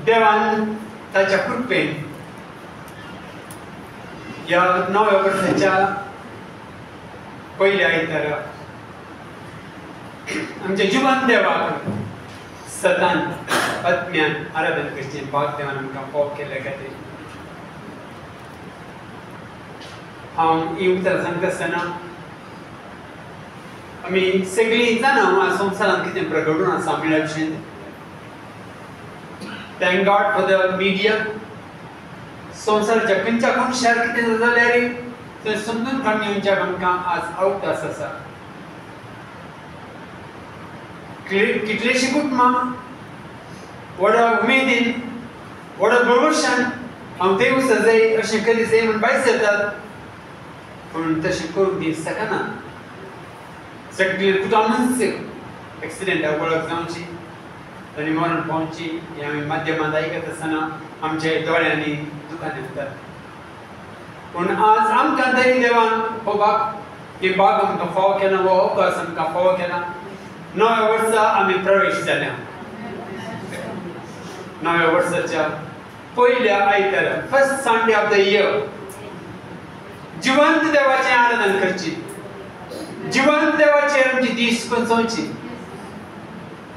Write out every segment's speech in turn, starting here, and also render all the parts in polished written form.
देवान ताच्या कृपेन या नव्या वर्षाच्या पहिल्या आयतारा आमच्या जिवंत देवाक सदांच आत्म्यान आराधन करचे भाग देवान आमकां फावो केल्या खातीर हांव ही उतरां सांगता आसतना आमी सगळीं जाणां संवसारांत कितें प्रगटून आसा मिळाचें thank God for the media संवसाराच्या खंयच्या कोणशार कितें जाल्यार थंय समजून काडून येवच्याक आमकां आज अवकाश आसा कितलेशीं कुटुंबां व्हडा उमेदीन व्हडा भरवशान हांव देव सजय अशें करी जाय म्हूण भायर सरतात पूण तशें करूंक दी शकना सगळीं कुटुंबांच एक्सिडेंटाक वळख जावची आनी मरण पावची हें आमी माध्यमांत आयकत आसतना आमच्या दोळ्यांनी दुखान येतात पूण आज आमकां तरी देवान हो भाग आमकां फावो केला हो अवकाश आमकां फावो केला नव्या वर्सा आमी प्रवेश जाल्या नव्या वर्साच्या पहिल्या आयतारा first Sunday off the year जिवंत देवाचें आराधन करची जिवंत देवाचेर आमची दीस कोंचोवची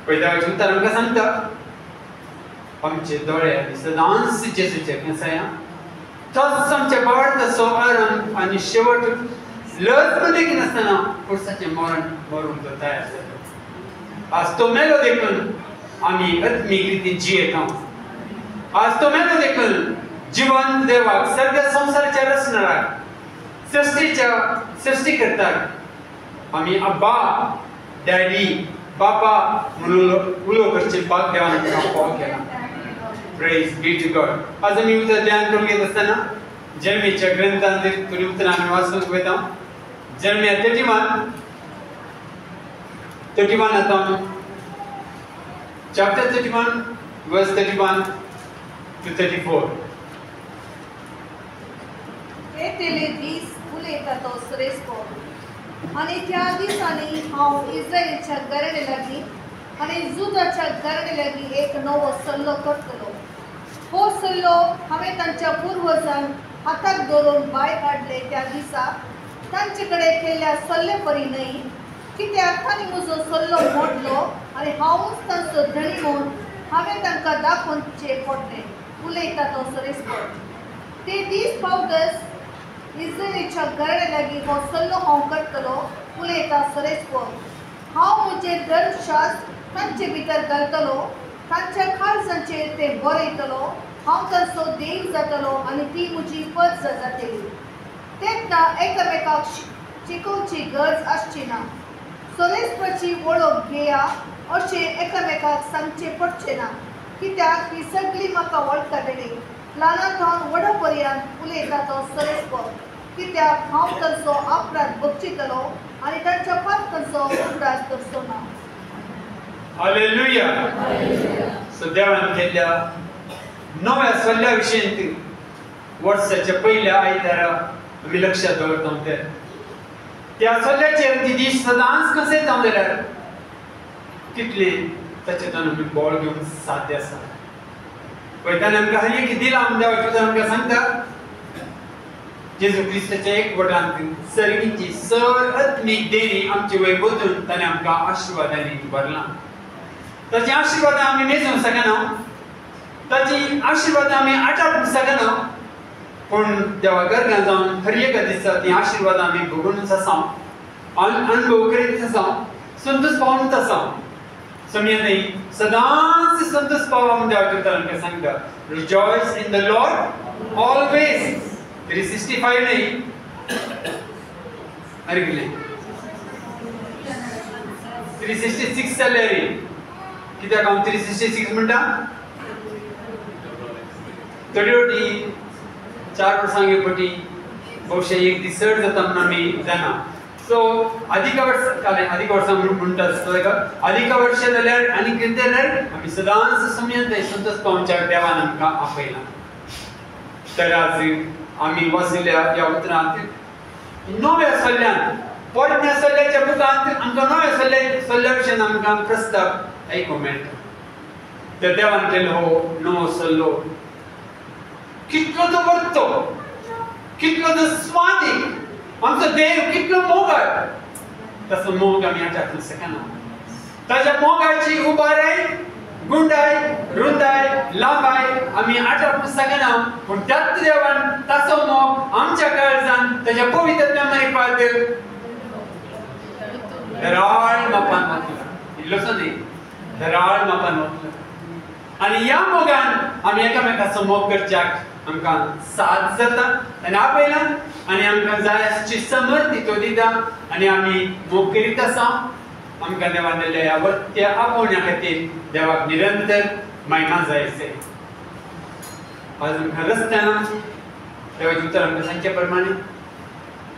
देवाचें उतर आमकां सांगता आमचे दोळे आनी सदांच जेजूचे केंसाया तोच आमचे बाळताचो आराम आनी शेवट लज देखीन नासतना पुरसाचें मरण मरूंक तो तयार जालो आज तो मेलो देखून आमी आत्मीक रितीन जियेता आज तो मेलो देखून जिवंत देवाक सगळ्या संवसाराच्या रचणाराक सृष्टी करतात आमी अब्बा डॅडी बाबा म्हणून उलो करचे भाग देवान आमकां फावो केला प्रेज बी टू गॉड आज आमी उतर ध्यान करून घेत आसतना जर्मेच्या ग्रंथांत थोडी उतरां आमी वाचूंक वयता जर्मिया 31 आतां chapter 31 verse 31 to 34 तेले दीस उलयता तो श्रेष्ठ आनी त्या दिसांनी हांव इस्रायेलच्या घराणे लागीं आनी जुदाच्या घराणे लागीं एक नवो सल्लो करतलो हो सल्लो हांवें तांच्या पुर्वजांक हाताक धरून भायर काडले त्या दिसा तांचे कडेन केल्ल्या सल्ले परी न्हय कित्याक तांणी म्हजो सल्लो मोडलो आनी हांवूच तांचो धणी म्हूण हांवें तांकां दाखोवचे पडले उलयता तो श्रेष्ठ ते दीस पावतच इस्रायेलीच्या घराणे लागीं हो सल्लो हांव करतलो उलयता श्रेष्ठ हांव म्हजें धर्मशास्त्र तांचे भितर घालतलो तांच्या काळजांचेर ते बरयतलो हांव तांचो देव जातलो आनी ती म्हजी परज जातली तेन्ना एकामेकाक शिकोवची गरज आसची ना श्रेष्ठाची वळख घेया अशें एकामेकाक सांगचें पडचें ना कित्याक ही सगळीं म्हाका वळखतली ल्हानांतल्यान व्हडा पर्यंत उलयता तो श्रेष्ठ कित्याक हांव तांचो अपराध बक्षितलो आनी तांच्या पातकांचो उगडास करचो ना हालेलुया सो देवान केल्ल्या नव्या सल्ल्या विशीं वर्साच्या पहिल्या आयतारा आमी लक्षात दवरता त्या सल्ल्याचेर ती दीस सदांच कशें जावं जाल्यार कितले ताचेतून आमी बोळ घेवन साध्य आसा पळयताना आमकां हर एक दिला देवाचें आमकां सांगता जेजू क्रिस्ताच्या एक वटांत सर्गीची सर आत्मीक देणी आमचे वयर बदलून ताणें आमकां आशिर्वादांनी भरलां ताची आशिर्वादां आमी मेजूंक शकना ताची आशिर्वादां आमी आटावूंक शकना पूण देवा गर्गां जावन हर एका दिसा ती आशिर्वादां आमी भोगूनच आसा अनुभव करीत आसा संतोश पावूंक आसा समयानी सदांच संतोष पावो म्हूण देवाचें उतर आमकां सांगता rejoice in the Lord always 365 न्हय अरे कितें 366 जाल्यार कित्याक हांव 366 म्हणटा थोडी फावटी 4 वर्सां येवपटी भोवशे एक दीस चड जाता म्हणून आमी जाणा सो अधिक वर्सां म्हणटा अधिक वर्ष जाल्यार आनी कितें जाल्यार आमी सदांच समयांत संतोष पावोवच्या देवान आमकां आपयलां तर आज आमी वाचिल्ल्या ह्या उतरांत नव्या सल्ल्यान पोरण्या सल्ल्याच्या बुकांत आमकां नव्या सल्ल्या विशीं आमकां प्रस्ताव आयकूंक मेळटा त्या देवान केलो हो नवो सल्लो कितलो तो बरतो, कितलो तो स्वादिक, आमचो देव कितलो मोगाळ, तसो मोग आमी आटाकूंक शकना. ताच्या मोगाची उबाराय, गुंडाय, रुंदाय, लांबाय आमी आटाकूंक शकना. पूण त्याच देवान तसो मोग आमच्या काळजान ताच्या पवित्र नामारी धराळ मापान वतलो. इल्लोसो न्ही, धराळ मापान वतलो. आनी ह्या मोगान आमी एकामेकाचो मोग करच्याक आमकां साथ जाता आनी आपयला आनी आमकां जाय आसची समर्थी तो दिता आनी आमी मोग करीत आसा. आमकां देवान दिल्ल्या ह्या वर्त्या आपोवण्या खातीर देवाक निरंतर महिमा जाय आसय. आज आमकां रस्त्यान देवाचें उतर आमकां सांगचे प्रमाणे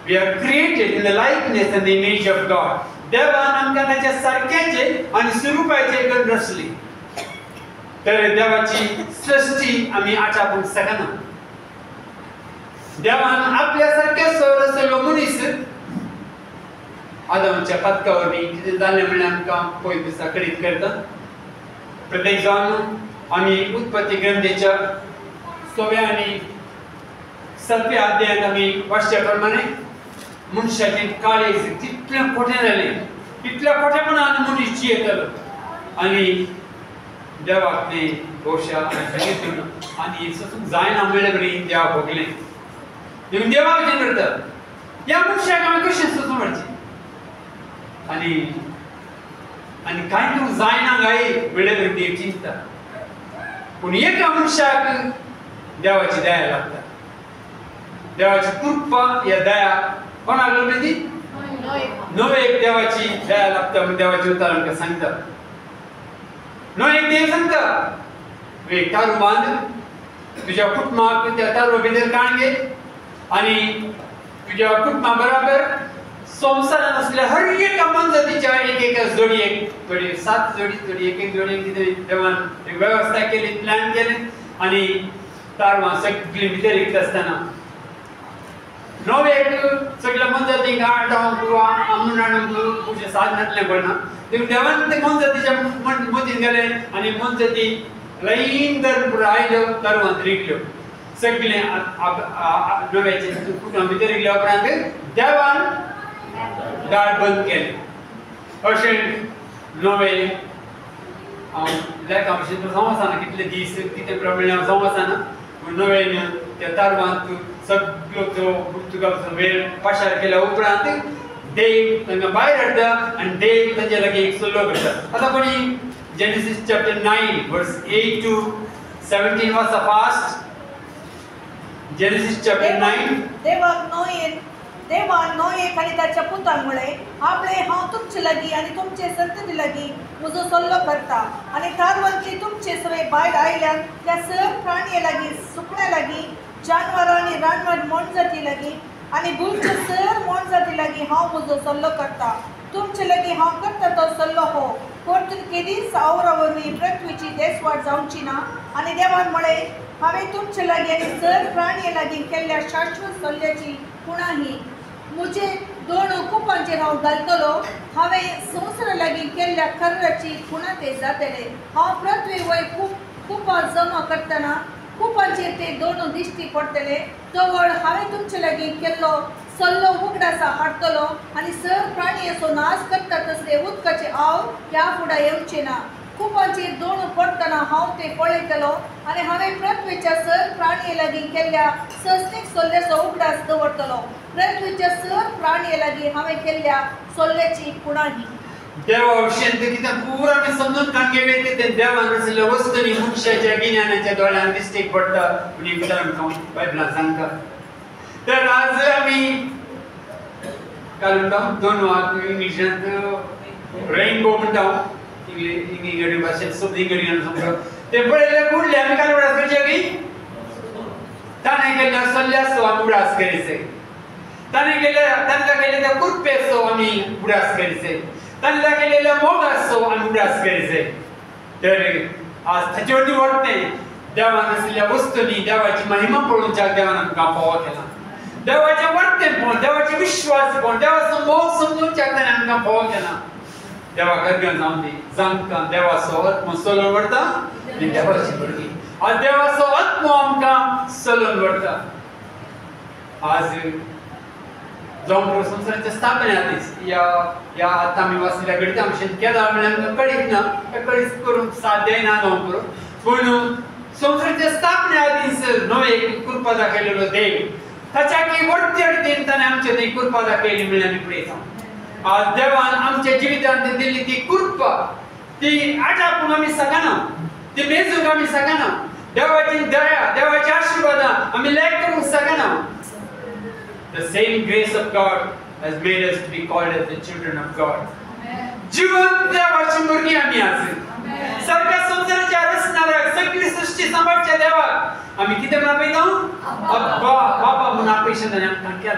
we are created in the likeness and the image of God. देवान आमकां ताच्या सारक्याचे आनी स्वरुपाचे करून रचली. तर देवाची सृष्टी आमी आटापूंक शकना. देवान आपल्या सारक्या रचलो मनीस आदमच्या पदका वरवीं कितें जालें म्हणल्यार आमकां पयले दिसा कळीत करता. प्रत्येक जावन आमी उत्पत्ती ग्रंथाच्या 6व्या आनी 7व्या अध्यायांत आमी वाचच्या प्रमाणे मनशाचें काळीज कितलें खोटें जालें, कितल्या खोटेपणान मनीस जियेतालो आनी देवाक तें दोशा आनी सोसूंक जायना म्हणलें बरें देवा भोगलें. देखून देवाक कितें करता ह्या मनशाक आमी कशें सोसूं म्हणचें आनी आनी कांय करूंक जायना गाय म्हणलें बरें देव चिंतता. पूण एका मनशाक देवाची दया लागता. देवाची कृपा ह्या दया कोणाक लागली ती नोएक देवाची दया लागता म्हूण देवाचें उतर आमकां सांगता. नोएक देव सांगता एक तारू बांद, तुज्या कुटुंबाक त्या तारू भितर काण घे आनी तुज्या कुटुंबा बराबर संवसारान असल्या हर एका मनजातीच्या एक जोडयेक, थोडी 7 जोडी, थोडी एक जोडयेक कितें देवान एक वेवस्था केली, प्लॅन केलें आनी तारवां सगळीं भितर येत आसतना नोएक सगळ्या मनजातींक आडावंक वा आमणांक खुबशें साधनांतलें पडना. देखून देवान ते मनजातीच्या मदीं गेले आनी मनजाती लायन धरून पुरो आयल्यो तारवांत रिगल्यो. सगळें नव्याचे कुटुंबा भितर येयल्या उपरांत देवान दार बंद केलें. अशें नवे हांव लेखा भशेन संवसाना कितले दीस कितें प्रमाणे हांव संवसाना पूण नवेन त्या तारवांत सगळो तो पुर्तुगालचो वेळ पाशार केल्या उपरांत देव तांकां भायर हाडटा आनी देव तांचे लागीं एक सल्लो करता. आतां कोणी जेनेसीस चॅप्टर 9 वर्स 8 to 17 वाचा फास्ट. जेनेसीस चॅप्टर 9 देवान नोएक आनी ताच्या पुतांक म्हळें आपणे हांव तुमचे लागीं आनी तुमचे संतती लागीं म्हजो सल्लो करता आनी तारवांतली तुमचे सगळे भायर आयल्यान त्या सर प्राणये लागीं सुकण्यां लागीं जानवरां आनी रानवट मोणजाती लागीं आनी भुंयच्या सर मोणजाती लागीं हांव म्हजो सल्लो करता. तुमचे लागीं हांव करता तो सल्लो हो परतून केदींच आवरा वरवीं पृथ्वीची देसवाड जावची ना. आनी देवान म्हळें हांवें तुमचे लागीं आनी सर प्राणये लागीं केल्ल्या शाश्वत सल्ल्याची खुणा ही म्हजे 2 कुपांचेर हांव घालतलो. हांवें संवसारा लागीं केल्ल्या कर्राची खुणा ते जातले. हांव पृथ्वी वयर कुपां जमा करतना कुपांचेर ते 2 दिश्टी पडटले. तवळ हांवें तुमचे लागीं केल्लो सल्लो उगडासा हाडटलो आनी सर प्राणयेचो नाश करता तसले उदकाचे आव ह्या फुडें येवचे ना. कुपांचेर 2 पडटना हांव ते पळयतलो आनी हांवें पृथ्वीच्या सर प्राणये लागीं केल्ल्या सस्तीक सल्ल्याचो उगडास दवरतलो. पृथ्वीच्या सर प्राणये लागीं हांवें केल्ल्या सल्ल्याची खुणा ही. देवा विशयी कितें पुरो आमी समजून कांगे ते देवान आसलेल्या वस्तूंनी मनशाच्या गिन्यानाच्या दोळ्यान दिश्टीक पडटा आनी भितर आमकां बायबलान सांगता. तर आज आमी काय म्हणटा 2 वाक इंग्लिशांत रेनबो म्हणटा इंग्लिश भाशेंत शब्द इंग्लिशान समजता ते पळयले कुडले आमी काय उडास करचे की ताणें केल्ल्या सल्ल्याचो आमी उडास करीचे. ताणें केल्ल्या त्या कुरपेचो आमी उडास करीचे. ताणें केलेल्या मोगाचो आमी उडास करीचे. तर आज ताचे वरवीं वर्तें देवान आसलेल्या वस्तूंनी देवाची महिमा पळोवच्याक देवान आमकां फोव केला. देवाचें वर्तें पळोवन देवाचे विश्वास पळोवन देवाचो मोग समजूच्याक ताणें आमकां फोव केला. देवा करगन जाऊन दी जांकां देवाचो आत्मो चलोवन व्हरता आनी देवाची भुरगीं आज देवाचो आत्मो आमकां चलोवन व्हरता आज जाऊन संसाराच्या स्थापने दीस या आतां आमी वाचलेल्या घडीत आमचें केदार म्हळ्यार आमकां कळीत ना कळीत करूंक साध्य ना जावं करूं पूण संसाराच्या स्थापने दीस न्हय एक कृपा दाखयलेलो देव ताच्या की वरती अडतीन ताणें आमचे ती कृपा दाखयली म्हळ्यार आमी पळयता आज देवान आमच्या जिवितांत दिल्ली ती कृपा ती आटापून आमी सगना ती मेजूंक आमी सगना देवाची दया देवाची आशिर्वाद आमी लॅक करूंक सगना The same grace of God has made us to be called as the children of God. जीवन देवाची भुरगीं आमी आज सगळ्या संसाराच्या रचणाऱ्याक सगळी सृष्टी सांबाळच्या देवाक आमी कितें म्हणून आपयता अब्बा बाबा म्हणून आपयशन ताणें आमकां केला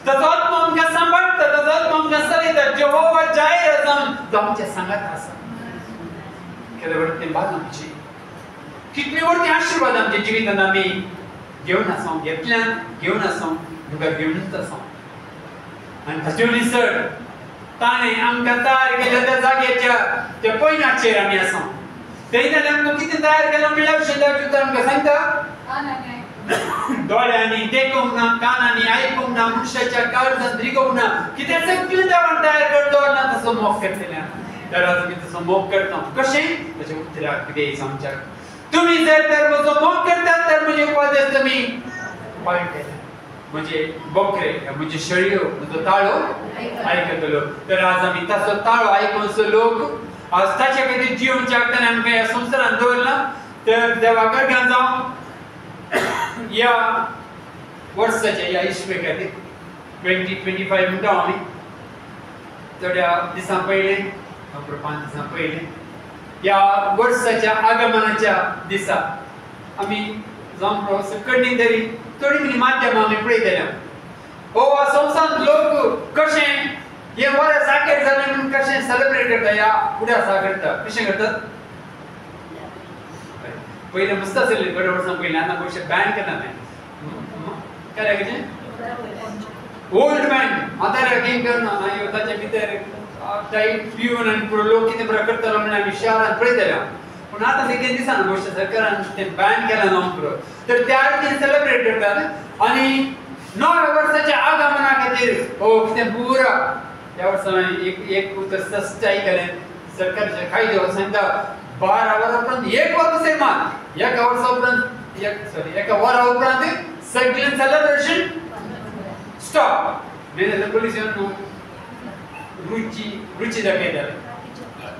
ताचो आत्मो आमकां सांबाळटा ताचो आत्मो आमकां चलयता जेहोवा जायर जावन तो आमच्या सांगात आसा केदे वरती बाद आमची कितली व्हडली आशिर्वाद आमच्या जिवितांत आमी घेवन आसा घेतल्यान घेवन आसा तुका घेवनूच आसा आनी ताचे निसर ताणें आमकां तयार केल्या त्या जाग्याच्या त्या पयणाचेर आमी आसा तें जाल्यार आमकां कितें तयार केलां म्हणल्यार शेजारची आमकां सांगता दोळ्यांनी देखूंक ना कानांनी आयकूंक ना मनशाच्या काळजांत रिगूंक ना कितें सगळें देवान तयार करतो ना तसो मोग करतले तर आज आमी तसो मोग करता कशें ताचें उतराक कितें आमच्याक तुमी जर तर म्हजो मोग करतात तर म्हजे उपदेश तुमी पाळटले म्हणजे बोकरे म्हणजे शेळयो म्हजो ताळो आयकतलो तर आज आमी ताचो ताळो आयकूनसो लोक आज ताचे खातीर जिवन जगतना आमकां ह्या संवसारांत दवरला तर देवा कडल्यान जावं ह्या वर्साच्या ह्या इश्वे खातीर 2025 म्हणटा आमी थोड्या दिसां पयलीं 5 दिसां पयलीं ह्या वर्साच्या आगमनाच्या दिसा आमी जावं सकळी तरी थोडी मिनी माध्यमां आमी पळयतल्या हो संवसारांत लोक कशें हे वर्स आखेर जालें म्हणून कशें सेलिब्रेट करता ह्या फुड्या दिसा करता कशें करतात पयलें मस्त आसलें थोड्या वर्सां पयलीं आतां पयशे बॅन केला केलें कितें ओल्ड मॅन आतां गेम करना ताचे भितर टायट पिवन आनी पुरो लोक कितें बरें करतलो म्हण आमी शहरांत पळयतल्या पूण आतां ते कितें दिसना गोश्ट सरकारान तें बॅन केलां न्हू पुरो तर त्या खातीर सेलिब्रेट करतात आनी नव्या वर्साच्या आगमना खातीर हो कितें पुरा ह्या वर्सा एक उतर सस्ताय केलें सरकाराचे कायदो सांगता 12 वरां उपरांत एक वर कशें मात एका वर्सा उपरांत एका वरा उपरांत सगळें सेलिब्रेशन स्टॉप मेन पुलीस येवन रुची दाखयताले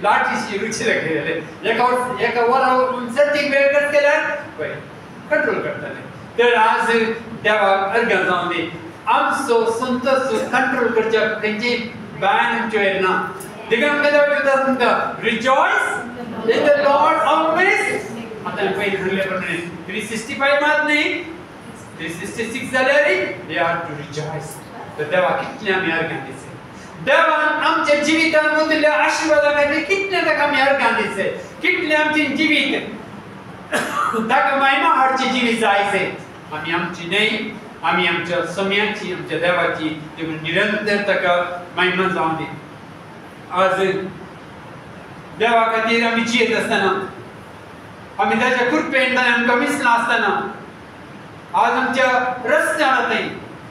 लाठीची रुची दाखयताले एका वरा सतीक वेळ कट केल्यार पळय कंट्रोल करताले तर आज देवाक अर्घ्य जावन दी आमचो संतोष कंट्रोल करच्या खंयची बॅन आमचेर ना देखून आमकां देवाचें म्हणटा rejoice in the Lord always आतां पळय म्हणलें प्रमाणे 365 मात न्ही 366 जाल्यार दे आर टू रिजॉयस तर देवाक कितलें आमी अर्घ्य दिसता देवान आमच्या जिवितांत वतिल्ल्या आशिर्वादा खातीर कितलें ताका आमी अर्घ्य दिसता कितलें आमचें जिवीत ताका महिमा हाडची जिवीत जायचे आमी आमची न्हय आमी आमच्या समयाची आमच्या देवाची देखून निरंतर ताका महिमा जावं दी आज देवा खातीर आमी जियेत आसतना आमी ताच्या कृपेन ताणें आमकां विसला आसतना आज आमच्या रस्त्यान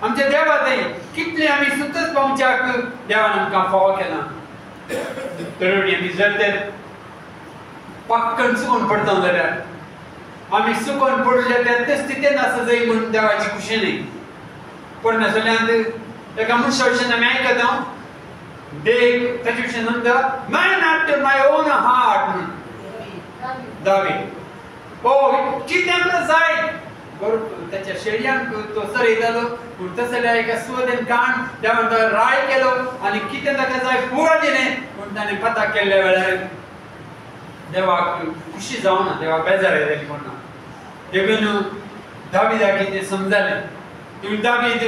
आमच्या देवांतय कितले आमी सुतत पावच्याक देवान आमकां फावो केला तरुणी आमी जर तर पक्कन चुकून पडता जाल्यार आमी चुकून पडले त्या स्थितींत आसा जाय म्हणून देवाची खुशी न्ही पूण नाजाल्यार एका मनशा विशीं आमी आयकता देव ताचे विशीं म्हणटा man after my on heart म्हणून दावीद ओ कितें जाय त्याच्या शेळयांक तो सरयतालो पूण तशें जाल्यार एका सुवातेन काण देवान तो राय केलो आनी कितें ताका जाय पुरो दिलें पूण ताणें पता केल्ल्या वेळार देवाक खुशी जावना देवाक बेजार येताली कोण ना देखून दाविदाक कितें समजलें तुमी दावीद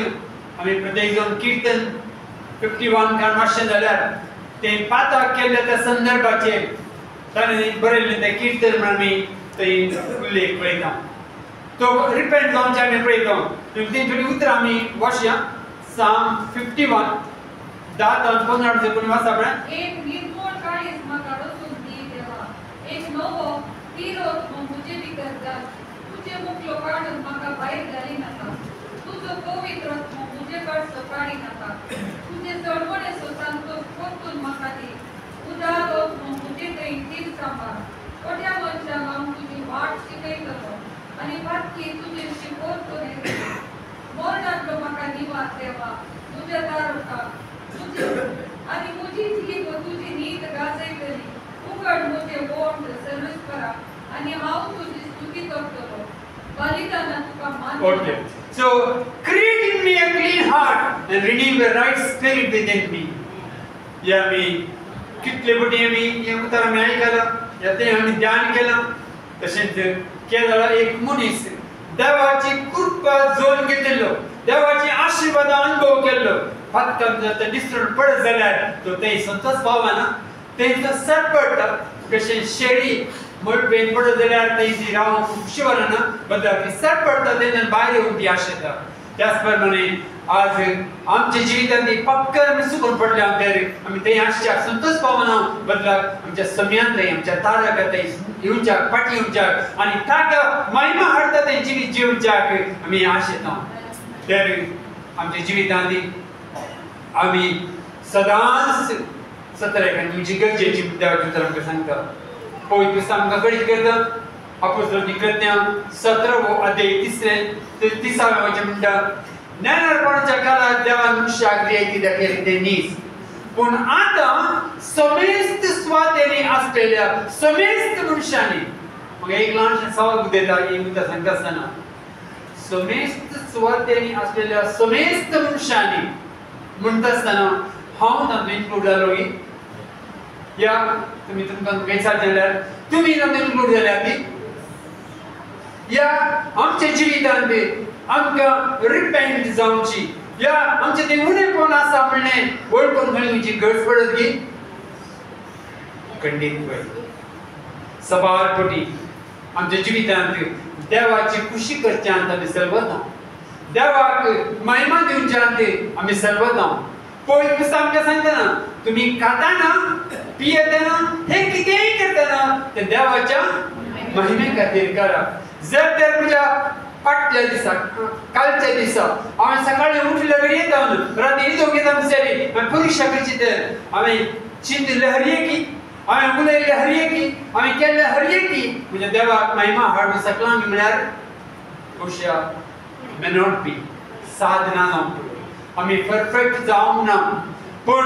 आमी प्रत्येक जाण किर्तन 51 काण वाचचें जाल्यार तें पाता केल्ल्या त्या संदर्भाचेर ताणें बरयल्लें तें किर्तन म्हण आमी थंय उल्लेख पळयता तो रिपेंट जावचे आमी पळयता ती थोडी उतरां आमी वाचया साम 51 10 ते 15 कोणी वाचा बरें एक निर्मळ सकाळीच म्हाका रचून दी देवा एक नवो तिरोत म्हजे भितर घाल तुझे मुखलो काढून म्हाका भायर घाली नाका तुजो पवित्र आत्मो म्हजे कडचो काढी नाका तुझे चळवळे संतोष परतून म्हाका दी उदार आत्मो म्हजे थंय तीर सांबाळ कोट्या मनशांक हांव तुजी वाट शिकयतलो आनी फाटकी तुजे शिकोवतले मरणांतलो म्हाका निवास देवा तुज्या दारोका आनी म्हजी जीब तुजी नीत गाजयतली उगड म्हजे बोट सर्वेस्परा आनी हांव तुजी स्तुती करतलो बलिदाना तुका मान Okay. So, create in me a clean heart and renew the right spirit within me. या मी कितले बटी आमी हे उतार आमी आयकलां या ते आमी ध्यान केलां तशेंच केरळा एक मनीस देवाची कृपा जोन घेतिल्लो देवाची आशीर्वाद अनुभव केल्लो फक्त जर ते दिसून पडत जाल्यार तो ते संतोष पावना तेंचो सट पडटा कशें शेळी मळपेन पडत जाल्यार ते जी रावंक खुशी वरना बदल सट पडटा तेन्ना भायर येवन ती आशेता त्याच प्रमाणे आज आमच्या जिवितांत पक्क आमी चुकून पडले आमी ते आशेच्या संतोष पावना बदलाक आमच्या समयांत आमच्या ताराक येवच्याक फाटी येवच्याक आनी ताका महिमा हाडटा ते जिवीत जिवच्याक आमी आशेता तर आमच्या जिवितांत आमी सदांच सतराक तुमची गरजेची देवाची उतर आमकां सांगता पवित्र पुस्तक आमकां कळीत करता अपोस्तलांची कृत्यां 17 अध्याय 30 वचन म्हणटा ज्ञानार्पणाच्या काळात देवान मनुष्याक रियायती दाखयली ते नीस पूण आतां समेस्त स्वातेनी आसलेल्या समेस्त मनशांनी म्हाका एक ल्हानशें सवाल बुदयता ही उतर सांगता आसतना समेस्त स्वातेनी आसलेल्या समेस्त मनशांनी म्हणटा आसतना हांव तातूंत इन्क्लूड जालो की या तुम्ही तुमकां विचार जाल्यार तुम्ही तातूंत इन्क्लूड जाल्यार ती या आमच्या जिवितांत आमकां रिपेंट जावची या आमचे ते उणेपण आसा म्हणणे वळखून घालूची गरज पडत की खंडीत पळय सबारपटी आमच्या जिवितांत देवाची खुशी करच्यांत आमी सर्वता देवाक महिमा दिवच्यांत आमी सर्वता पवित्र पुस्तक आमकां सांगतना तुम्ही खाताना पियतना हे कितेंय करतना ते देवाच्या महिमे खातीर करा जर तर तुज्या फाटल्या दिसाक कालच्या दिसा हांवें सकाळी उठले घडी येता राती न्हिदूंक घेता म्हणसरी हांवें परीक्षा करची तर हांवें चिंतले हरये की हांवें उलयले हरये की हांवें केल्ले हरये की म्हणजे देवाक महिमा हाडूं शकलां आमी म्हळ्यार खुशा मे नॉट बी साधना जावंक आमी परफेक्ट जावंक ना पण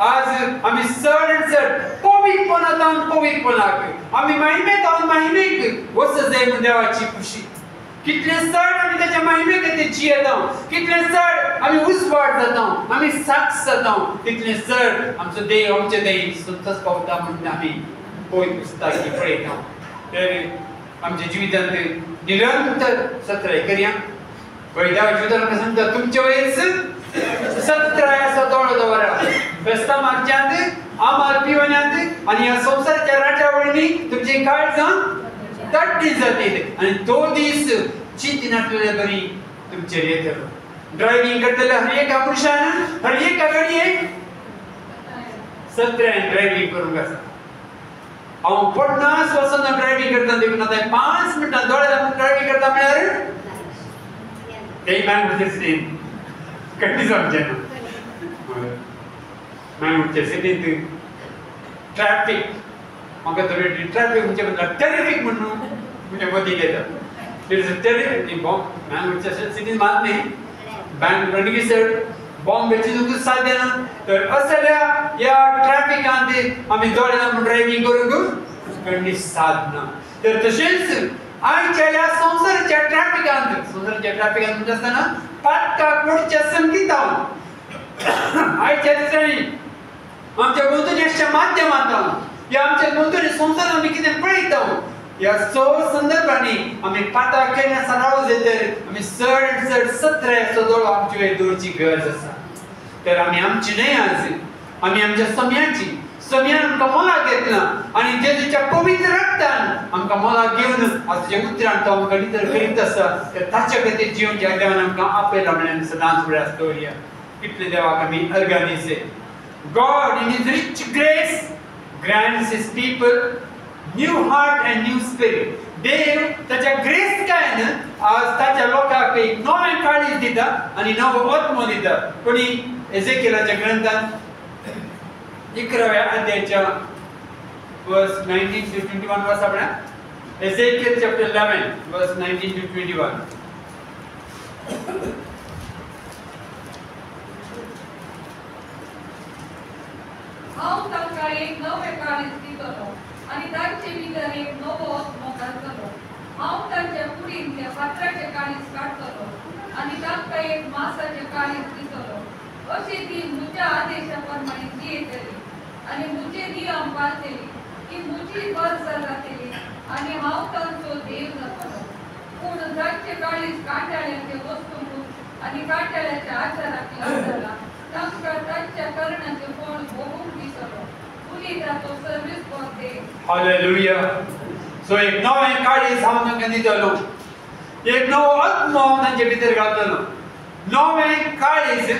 आज आमी चड पवित्रपणाक आमी महिमेत महिमेक वचत जाय म्हूण देवाची खुशी कितले चड आमी त्याच्या महिमे खातीर जियेता कितले चड आमी उजवाड जाता आमी साक्ष जाता तितले चड आमचो देव आमचे देव संतोष पावता म्हणून आमी पवित्र पुस्तकाची पळयता तर आमच्या जिवितांत निरंतर सत्र करया वैद्याची उदाहरण सांगता तुमचे वयस 17 दोळ दवरा बेस्ता मागच्यांत आमार पिवण्यांत आनी ह्या संवसाराच्या राजावळींनी तुमची काळजां तट्टी जातील आनी तो दीस चिंती नासलेल्या बरी तुमचेर येतलो ड्रायव्हिंग करतले हर एका पुरुषान हर एका गाडयेक 17 ड्रायव्हिंग करूंक आसा हांव 50 वर्सां ड्रायव्हिंग करता देखून आतां 5 मिनटां दोळ्यान ड्रायव्हिंग करता म्हळ्यार तेय मॅंगूच्या सिटीन कट्टी जावचें ना मॅंगूच्या सिटींत ट्रॅफिक म्हाका तर ट्रॅफिक म्हणजे टेरिफिक म्हणून म्हणजे मदीं घेता there is a terrific bomb मॅंगूच्या सिटीन मात न्ही बँक रणगीसर बॉम्बेची तुका साथ देना तर असल्या या ट्रॅफिकांत आमी दोळ्यान ड्रायव्हिंग करूंक खंडी साथ ना तर तशेंच आयच्या या संवसाराच्या ट्रॅफिकांत म्हणजे आसतना पाटका कोडच्या संगीतान आयच्या दिसांनी आमच्या गुंतवणुकीच्या माध्यमांतल्यान या आमच्या गुंतवणुकी संवसारान आमी कितें पळयता या सगळ्या संदर्भांनी आमी पाता केन्ना सराव जायतर आमी चड 17 दोळ आमचे वेळ दवरची गरज आसा तर आमी आमची न्हय आज आमी आमच्या समयान आमकां मोलाक घेतला आनी जेजूच्या पवित्र रक्तान आमकां मोलाक घेवन आज जे उतरान तो आमकां नितर करीत आसा तर ताचे खातीर जिवनच्या देवान आमकां आपयला म्हणून सदांच फुडें दवरया कितले देवाक आमी अर्गां दिसे God in his rich grace grants his people new heart and new spirit. देव त्याच्या ग्रेस काय ना आज त्याच्या लोकांक एक नवे काळीज दिता आणि नवो आत्मो दिता. कोणी एजेकियलाच्या ग्रंथात 11व्या अध्यायाच्या verse 19 to 21 वाचा आपण. Ezekiel chapter 11 verse 19 to 21. हांव तांकां एक नवें काळीज दितलो आनी तांचे भितर एक नवो आत्मो घालतलो. हांव तांच्या कुडीन त्या पात्राचें काळीज काडटलो आनी तांकां एक मांसाचें काळीज दितलो. अशें ती म्हज्या आदेशा प्रमाणे जियेतली आनी म्हजे नियम पाळटली की म्हजी वर्सां जातली आनी हांव तांचो देव जातलो. पूण तांचे काळीज कांटाळ्याचे वस्तूंक आनी कांटाळ्याच्या आचाराक लागतला. तांकां तांच्या कर्णाचें फळ भोगूंक दिसलो. उलिता तो सर्वेस्पर देव. Hallelujah. So एक नवें काळीज हांव तांकां दितलो. एक नवो आत्मो हांव तांचे भितर घालतलो. नवें काळीज,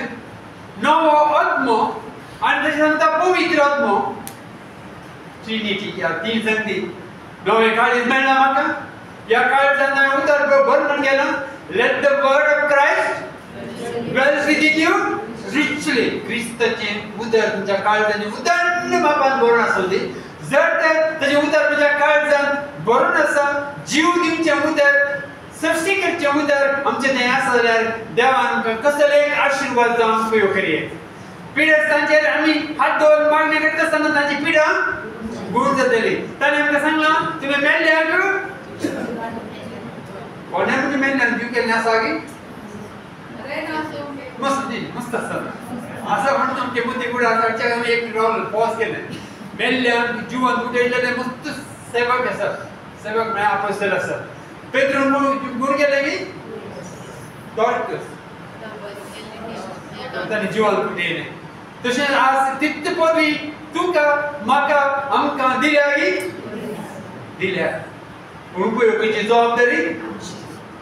नवो आत्मो आनी ताचे नंतर पवित्र आत्मो. ट्रिनिटी ह्या तीन संगती. नवें काळीज मेळ्ळां म्हाका. ह्या काळजांत हांवें उतर भरून गेलो. Let the word of Christ dwell within you richly. क्रिस्ताचें उदर तुमच्या काळजांनी उदंड मापान भरून आसुंदी. जर ताचें उदर तुमच्या काळजांत भरून आसा, जीव दिवचें उदर, सृश्टी करचें उदर आमचें थंय आसा जाल्यार देवान आमकां कसले एक आशिर्वाद जावन उपयोग करिये. पिडेस्तांचेर आमी हात दवरून मागणी करता आसतना तांची पिडा गूण जातली. ताणें आमकां सांगलां तुमी मेल्ल्याक कोणें म्हणजे मेल्ल्याक जीव केल्लें आसा गे मस्त आसा. असं म्हणून आमचे बुद्धी कुडे आसा एक रोल पॉज केलें. मेल्ल्याक जिवन उठयलेले मस्त सेवक आसा. सेवक म्हळ्यार आपोस्तल आसा. पेद्रून गूण केले की डॉर्कस ताणें जिवन उठयलें. तशें आज तितले पदवी तुका म्हाका आमकां दिल्या की दिल्या. उपयोगाची जबाबदारी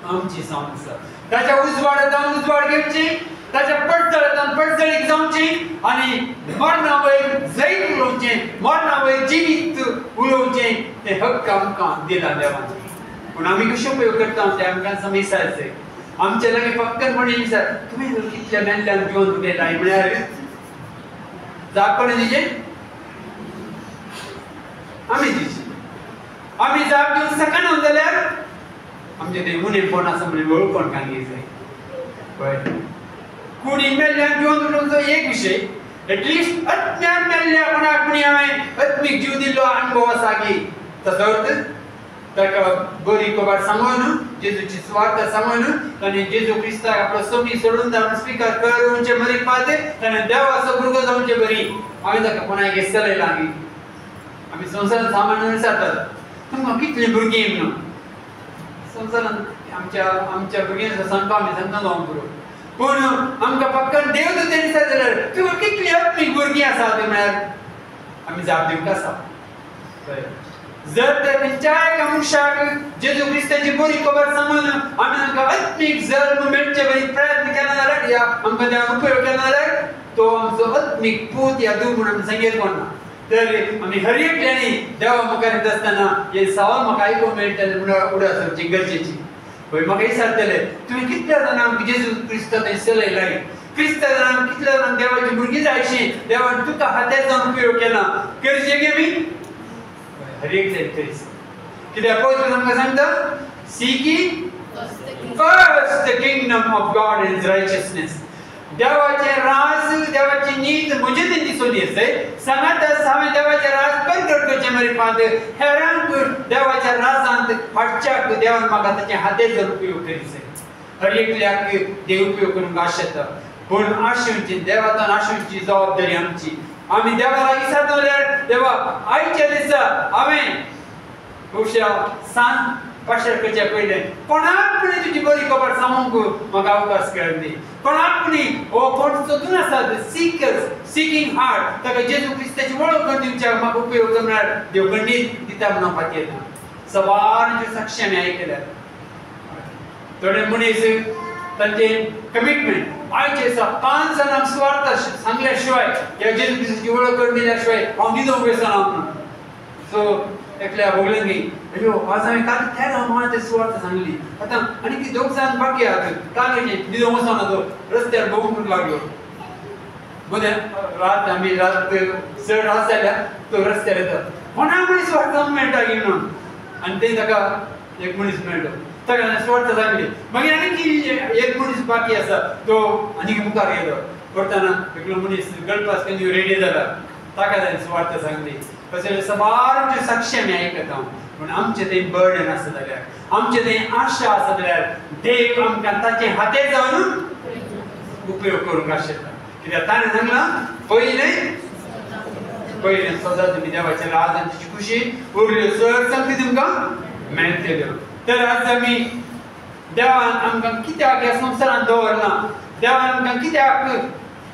आमची जावन आसा. ताच्या उजवाडांत उजवाड घेवची, ताच्या पडतळांत पडतळीक जावची आनी मरणा वयर जैत उलोवचें, मरणा वयर जिवीत उलोवचें तें हक्क आमकां दिला देवान. पूण आमी कशें उपयोग करता तें आमकां समजायचें. आमचे लागीं फक्त म्हणून विचार तुमी कितल्या मेल्ल्यान जिवन उडयलां म्हळ्यार जाग कोणें दिजें आमी दिची. आमी जाग दिवन सकना जाल्यार आमचे ते उणेपण आसा म्हणून वळखून कांगेचें. कळ्ळें. कुणी मेल्ल्यान जिवन उडोवचो एक विशय. एटलिस्ट अज्ञान मेल्ल्या कोणाक कोणी हांवें आत्मीक जीव दिल्लो अनुभव आसा की ताचो अर्थ ताका बरी कबाड सांगून जेजूची सुवार्ता सांगून आनी जेजू क्रिस्ताक आपलो सोबी सोडून ताणें स्विकार करूनचे बरी पाते ताणें देवाचो भुरगो जावचे बरी. हांवें ताका कोणाक गेसलें लागीं. आमी संवसारांत सामान्य विचारतात तुमकां कितली भुरगीं म्हणून. संवसारांत आमच्या भुरग्यांचो सांगपा आमी सांगना जावंक पुरो. पूण आमकां फक्त देव तेणी दिसता जाल्यार तुका कितली आत्मीक भुरगीं आसात म्हळ्यार आमी जाप दिवंक आसा. जर त्या खंयच्याय मनशाक जेजू क्रिस्ताची बरी खबर सांगून आमी तांकां आत्मीक जल्म मेळचे बरी प्रयत्न केला जाल्यार या आमकां देवान उपयोग केला जाल्यार तो आमचो आत्मीक पूत या दूख म्हणून सांगेल कोणा. तर आमी हर एकल्यानी देवा मुखार येता आसतना हे सवाल म्हाका आयकूंक मेळटले म्हणून उडा आसची गरजेची. पळय म्हाका विचारतले तुमी कितल्या जाणांक जेजू क्रिस्त थंय चलयलाय, क्रिस्त जाणांक कितल्या जाणांक देवाची भुरगीं जायशीं, देवान तुका हातार जावन उपयोग केला करचें गे मी. हर एक जाय करीस. कित्याक पवित्र आमकां सांगता sick ye first the kingdom of God and his righteousness. देवाचे राज देवाची नीत म्हजे ते दिसून येते. सांगात हांवें देवाचे राज प्रगट करचे मेरे पाद हेरांक देवाच्या राजांत हाडच्याक देवान म्हाका ताचे हातेर जावन उपयोग करीचे. हर एकल्याक देव उपयोग करूंक आशेता. पूण आशेवची देवातान आशेवची जबाबदारी आमची. आमी देवाला विचारता जाल्यार देवा आयच्या दिसा हांवें खुबश्या सांज पाशर करचे पयले कोणाक पुणी तुजी बरी खबर सांगूंक म्हाका अवकाश केळ दी. कोणाक पुणी हो कोण सोदून आसा सीकर्स सीकिंग हार्ट ताका जेजू क्रिस्ताची वळख करून दिवच्याक म्हाका उपयोग जाल्यार देव खंडीत दिता म्हणून पाती येता. सवारांच्यो साक्षी आमी आयकल्यात. थोडे मनीस तांचे कमिटमेंट आयचे 5 जाणांक स्वार्थ सांगल्याशिवाय या जेजू क्रिस्ताची वळख करून दिल्याशिवाय हांव न्हिदोंक वचना म्हणून. सो एकल्या भोगल्यांनी अयो आज हांवें काल त्या हांव ते स्वार्थ सांगली आतां आनी ती 2 जाण बाकी आहात काल न्हिदोंक वचना तो रस्त्यार भोगूंक लागलो. मदें रात आमी रात चड रात जाल्यार तो रस्त्यार येता कोणा मनीस स्वार्थ मेळटा की म्हणून आनी ते ताका एक मनीस मेळलो ताका स्वार्थ सांगली. मागीर आनी एक मनीस बाकी आसा तो आनी मुखार गेलो करतना एकलो मनीस गळपास करून रेडी जाला ताका ताणें स्वार्थ सांगली. तशें सबारांच्यो साक्षी आमी आयकता पूण आमचें तें बर्डन आसा जाल्यार आमचें तें आशा आसा जाल्यार देव आमकां ताचे हाते जावन उपयोग करूंक आशिल्लो. कित्याक ताणें सांगलां पयलें सदां तुमी देवाच्या राजांची खुशी उरल्यो सर संगती तुमकां मेळटल्यो. तर आज आमी देवान आमकां कित्याक ह्या संवसारांत दवरना देवान आमकां कित्याक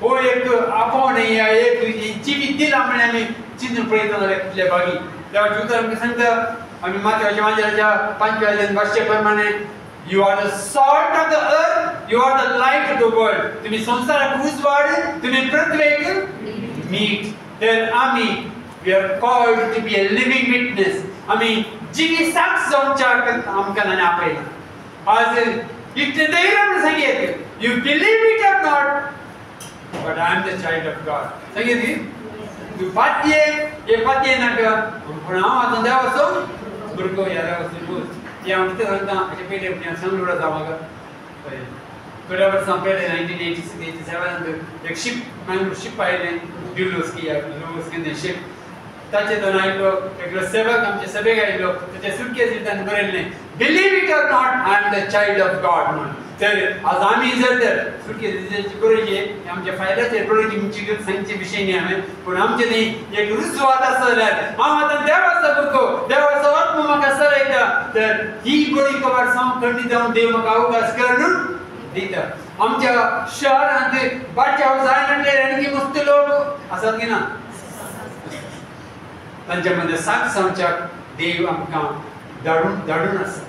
हो एक आपोवण या एक जिवीत दिला म्हणून आमी चिंतून पळयता जाल्यार कितले बागी. देवाचें उतर आमकां सांगता आमी माथ्याच्या वांजलाच्या 5व्या अध्यायान वाचचे प्रमाणे You are the salt of the earth, you are the light of the world. तुम्ही संसाराक उजवाड, तुम्ही पृथ्वीक मीठ. तर आमी we are called to be a living witness. आमी जिवी साक्ष जावच्याक आमकां ताणें आपयला. आज इतले धैर्यान सांगयत you believe it or not, but I am the child of God. सांगयत तूं पातये हे पातये नाका पूण हांव आतां देवाचो भुरगो ह्या देवाचो या म्हणते सांगता अशें पयलें म्हणजे सांगलो आसा म्हाका थोड्या वर्सां पयलें 1986-87 एक शीप आयलें ड्युलोस्की शीप ताचे दोन आयलो एकलो सेवक आमचे सभेक आयलो ताचे सुटकेस ताणें बरयल्लें believe it or not I am the child of God म्हणून. तर आज आमी जर तर सुटकेस बरोवचे आमच्या फायद्याचेर बरोवची म्हणची सांगचे विशय न्ही हांवें पूण आमचें न्ही एक रुजवात आसा जाल्यार हांव आतां देवाचो भुरगो देवाचो आत्मा म्हाका चलयता तर ही बरी खबर सांग खंडीत जावन देव म्हाका अवकाश करून दिता. आमच्या शहरांत बाटच्यावर जाय म्हणल्यार आणखी मस्त लोक आसात की ना तांच्या मदें साथ सांगच्याक देव आमकां धाडून आसा.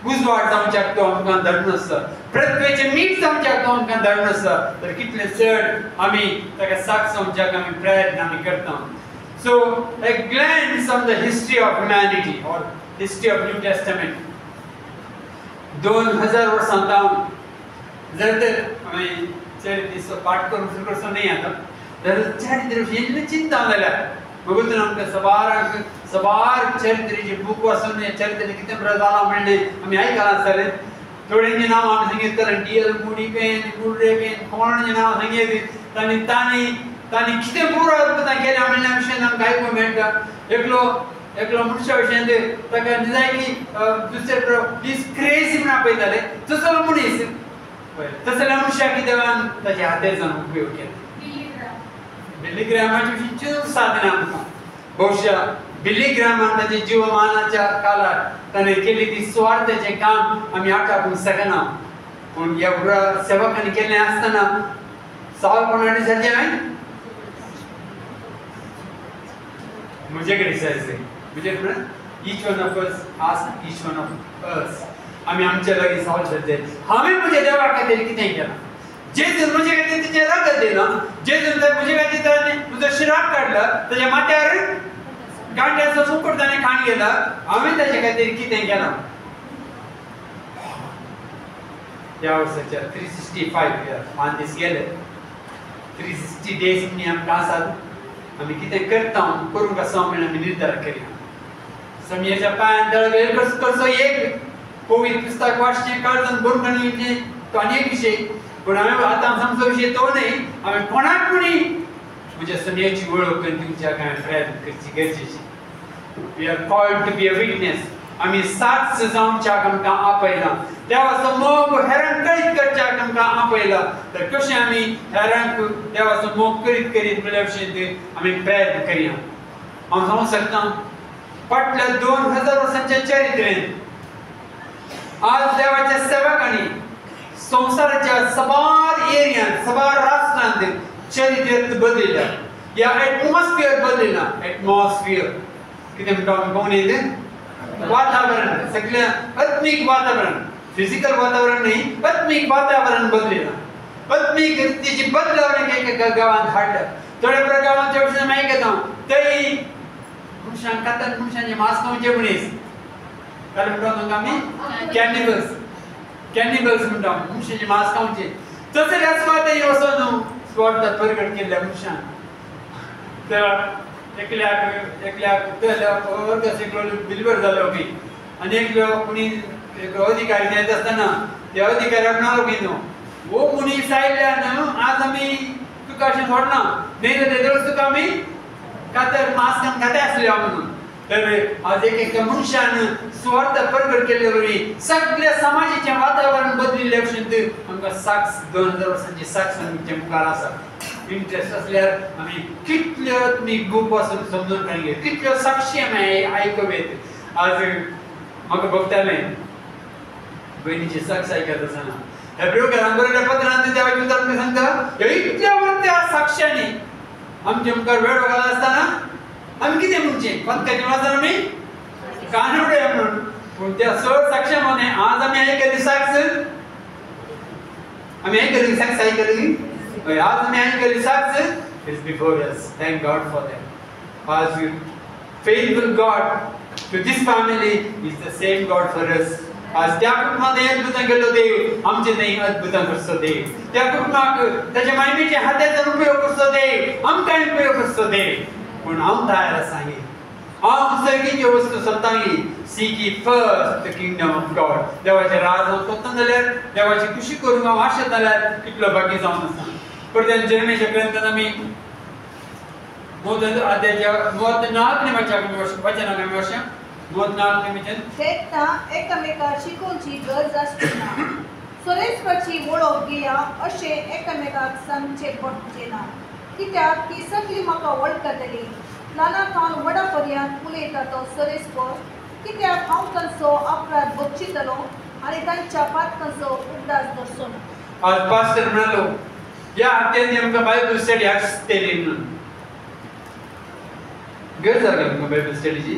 उजवाड जावच्याक तो आमकां धाडून आसा. पृथ्वीचें मीठ जावच्याक तो आमकां धाडून आसा. तर कितले चड आमी ताका साथ सांगच्याक आमी प्रयत्न आमी करता. So a glance on the history of humanity or history of New Testament 2000 वर्सां जावन जर तर आमी चरित्र पाठ करून सुरू करचो न्ही आतां तर चरित्र इतलें चिंता जाल्यार बघून आमकां सबार चरित्रेची बूक वाचून चरित्रेचें कितें बरें जालां म्हणलें आमी आयकलां आसतलें. थोड्यांचीं नांवां आमी सांगीत केलें डी.एल. मूडी पेन गुडरेबेन कोणाचीं नांवां सांगीत तांणी कितें पुरो अद्भुतां केल्या म्हणल्या विशयान आमकां आयकूंक मेळटा. एकलो मनशा विशयान ताका जाय की दुसरे प्लीज क्रेजी म्हूण आपयताले तसलो मनीस तसल्या मनशाक देवान ताचे हाते जावन उपयोग केला. बिली ग्रॅमाची विशीं चूक साधना आमकां भविष्या बिली ग्रॅमान ताच्या जिवमानाच्या काळार ताणें केली ती स्वार्थाचें काम आमी आटावूंक शकना पूण ह्या बुरा सेवकांनी केलें आसतना सवाल कोणाक विचारचें हांवें म्हजे कडेन विचारचें म्हणजे म्हण each one of us ask each one of us आमी आमचे लागीं सवाल करचे हांवें म्हज्या देवा खातीर कितें केलां. जेजून म्हजे खातीर तेजें रगत दिलां. जेजून म्हजे खातीर ताणें म्हजो शिराक काडला ताच्या माथ्यार गांठ्याचो मुकुट ताणें खाण गेला हांवें ताचे खातीर कितें केलां. ह्या वर्साच्या 365 5 दीस गेले 360 डेज म्हणून आमकां आसात आमी कितें करता करूंक आसा म्हण आमी निर्धार करया. समयाच्या पांयान तळवेल करचो एक पवित्र पुस्तक वाचचें काळजांत भरून आनी तो आनी एक विशय पूण हांवें आतां सांगचो विशय तो न्ही हांवें कोणाक कोणी म्हज्या समयाची वळख करून दिवच्याक हांवें प्रयत्न करची गरजेची. We are called to be a witness. आमी साक्ष जावच्याक आमकां आपयलां. देवाचो मोग हेरांक कळीत करच्याक आमकां आपयलां. तर कशें आमी हेरांक देवाचो मोग करीत करीत म्हणल्या विशयी आमी प्रयत्न करया. हांव सांगूंक शकता फाटल्या 2000 वर्सांच्या चरित्रेन आज देवाच्या सेवकांनी संवसाराच्या सबार एरियांत सबार राष्ट्रांत चरित्र बदलिला. या एटमॉस्फियर बदलिला. एटमॉस्फियर कितें म्हणटा आमी कोण येते वातावरण सगळें आत्मीक वातावरण फिजिकल वातावरण नाही, आत्मिक वातावरण बदलेला. आत्मिक रितीची बदलावण एका गावात हाडलं. थोड्या प्रकारात वर्षां माहिती घेता तरी मनशां कातर मनशांचे मांस खावचे मनीस काय म्हणतो आम्ही कॅनिबल्स म्हणतो मनशांचे मांस खावचे. तसं आसपास वचून स्वार्थात प्रगट केल्या मनशां तर एकल्याक वर्ग सगळो बिलिव्हर जालो की आणि एकलो कोणी अधिकारी देत असताना त्या अधिकाऱ्याक नाव घेनो वो मनीस आयल्यान आज आमी तुका अशें सोडना नाही जाल्यार तुका आमी कातर मांस खाते आसले म्हणून. तर आज एक मनशान स्वार्थ प्रगट केले वरी सगळ्या समाजाचें वातावरण बदलिल्लें अशें आमकां साक्ष 2000 वर्सांची साक्ष आमच्या मुखार आसा. इंटरेस्ट असल्यार आमी कितल्यो तुमी ग्रूप पासून समजून काडले कितल्यो साक्षी आमी आयकवेत. आज म्हाका भोगतालें बहिणीची साक्ष आयकत आसतना हेब्रेव घरांत बरयल्ल्या पत्रांत देवाचे उतर आमकां सांगता इतल्या वर्त्या साक्षांनी आमच्या मुखार वेळ वगळा आसतना आमी कितें म्हणचें पंथाची वाचन आमी कानवडे म्हणून पूण त्या सर साक्षा मध्ये आज आमी आयकली साक्ष आमी आयकली साक्ष आयकली आज आमी आयकली साक्ष is before us. Thank God for that. आज faithful God to this family is the same God for us. आज त्या कुटुंबाने अद्भुत केलो देव आमचे नाही अद्भुत करतो देव. त्या कुटुंबाक त्याच्या महिमेच्या हाताचा उपयोग करतो देव आमकां उपयोग करतो देव. पण हांव तयार आसा हांव सर्गीची वस्तू सतांगी sick ye first the kingdom of God. देवाचे राज हांव सोदता जाल्यार देवाची खुशी करूंक हांव आशेता जाल्यार कितलो भाग्य जावन आसा. परत जर्मेच्या ग्रंथान आमी मोदन अध्यायाच्या 34 वचनाक आमी वर्षा 34 तेन्ना एकामेकाक शिकोवची गरज आसना. सुरेस्परची वळख घेया अशें एकामेकाक सांगचे पडचे ना. कित्याक ती सगळी म्हाका वळखतली. ल्हानाकावन व्हडा पर्यंत उलयता तो सुरेस्पर कित्याक हांव तांचो अपराध बक्षितलो आनी तांच्या पातकांचो उड्डास धरचो ना. आज पास्टर म्हणालो या हप्त्यात आमकां बायबल स्टडी आसतली म्हणून गरज आहे का बायबल स्टडीची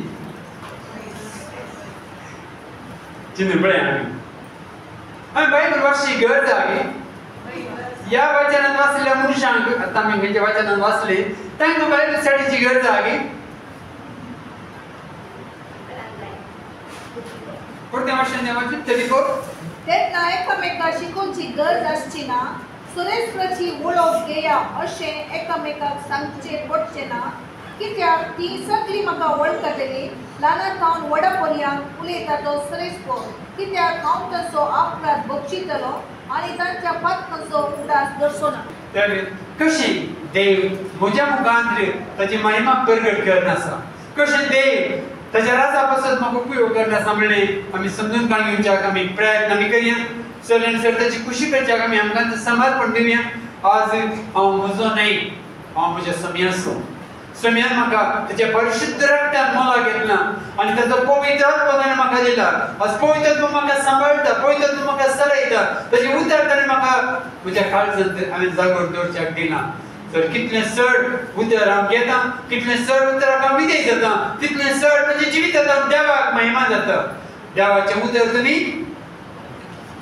चिन्ह बळे आम्ही बायबल वाचची गरज आहे. या वचनात वाचलेल्या मनुष्यांक आता आम्ही खंयच्या वचनात वाचले तांकां बायबल स्टडीची गरज आहे. कोणत्या वचन देवाची तरी तेन्ना एकामेकाक शिकोवची गरज आसची ना. सुरेस्परची वळख घेया अशें एकामेकाक सांगचे पडचे ना. कित्याक ती सगळी म्हाका वळखतली. ल्हानाकावन व्हडा पर्यंत उलयता तो सुरेस्पर कित्याक हांव तांचो अपराध बक्षितलो आनी तांच्या पातकांचो उड्डास धरचो ना. तर कशी देव म्हज्या मुखांत ताची महिमा प्रगट करन आसा. कशें देव ताच्या राजा पासत म्हाका उपयोग करन आसा म्हणलें आमी समजून घेवच्याक आमी प्रयत्न आमी करया. सर ताची खुशी करच्याक आमी आमकां समर्पण दिवया. आज हांव म्हजो न्हय हांव म्हज्या समयाचो समयान म्हाका त्याच्या परिशुद्ध रक्तान मोला घेतला आणि त्याचा पवित्र आत्म्याने म्हाका दिला. आज पवित्र आत्मा म्हाका सांभाळटा पवित्र आत्मा म्हाका चलयता त्याचे उतर ताणें म्हाका म्हज्या काळजांत हांवें जागोर दवरच्याक दिला. तर कितले चड उतर हांव घेता कितले चड उतराक हांव विधेय जाता तितले चड म्हज्या जिवितांत देवाक महिमा जाता. देवाचें उतर तुमी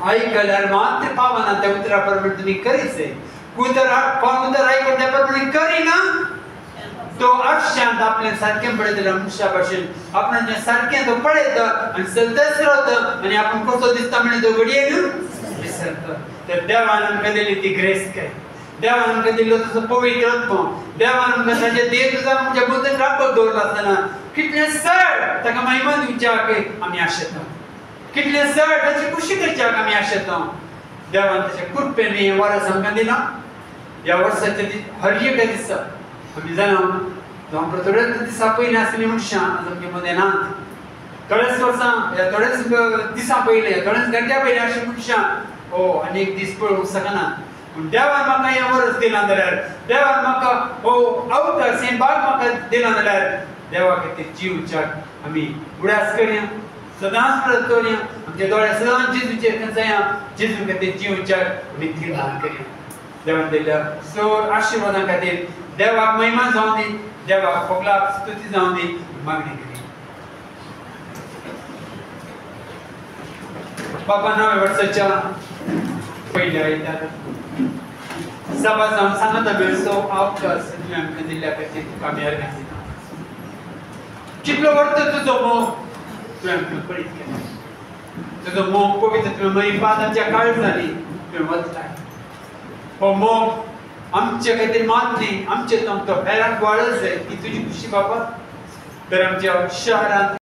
आयकल्यार मात्र पावना त्या उतरा प्रमाणे तुमी करीच. उतर आयकून त्या प्रमाणे करिना तो आयुष्यांत आपल्या सारकें पळयतल्या मनशा भाशेन आपणाचें सारकें तो पळयता आनी सतत रावता आनी आपूण कसो दिसता म्हणून तो घडयेन विसरता. तर देवान आमकां दिली ती ग्रेस काय देवान आमकां दिल्लो तसो पवित्र आत्मा देवान आमकां ताचे देव तुका आमच्या बद्दल राखत दवरला आसतना कितले चड ताका महिमा दिवच्याक आमी आशेता. कितले चड ताची खुशी करच्याक आमी आशेता. देवान ताच्या कृपेन हें वरस आमकां दिलां. ह्या वर्साच्या हर एका दिसा आमी जाणा हांव थोड्याच दिसा पयलीं आसली मनशां आमच्या मदें नात. थोड्याच वर्सां थोड्याच दिसा पयलीं थोड्याच घंट्या पयलीं आशिल्लीं मनशां आनी एक दीस पळोवंक शकना. पूण देवान म्हाका हें वरस दिलां जाल्यार देवान म्हाका अवतार सेंबाग म्हाका दिलां जाल्यार देवा खातीर जिवच्याक आमी उडास करया सदांच प्रयत्न करया. आमचे दोळे सदांच जेजूचेर जाया जेजू खातीर जिवच्याक आमी तीर्मान करया. देवान दिल्ल्या सर आशिर्वादां खातीर देवाक महिमा जावं दी देवाक फोगलाक स्तुती जावं दी मागणी करी. बाबा नव्या वर्षाच्या पहिल्या आयतार सभा जावन सांगता बेळसो अवकाश तुवें आमकां दिल्ल्या खातीर तुका आमी आर्गां कितलो व्हरता तुजो मोग तुवें आमकां पळीत केला तुजो मोग पवित्र तुवें मागीर पादांच्या काळजांनी तुवें वतलाय हो मोग आमचे खातीर मात न्ही आमचे तो हेरांक वाडत जाय ती तुजी खुशी बाबा तर आमच्या शहरांत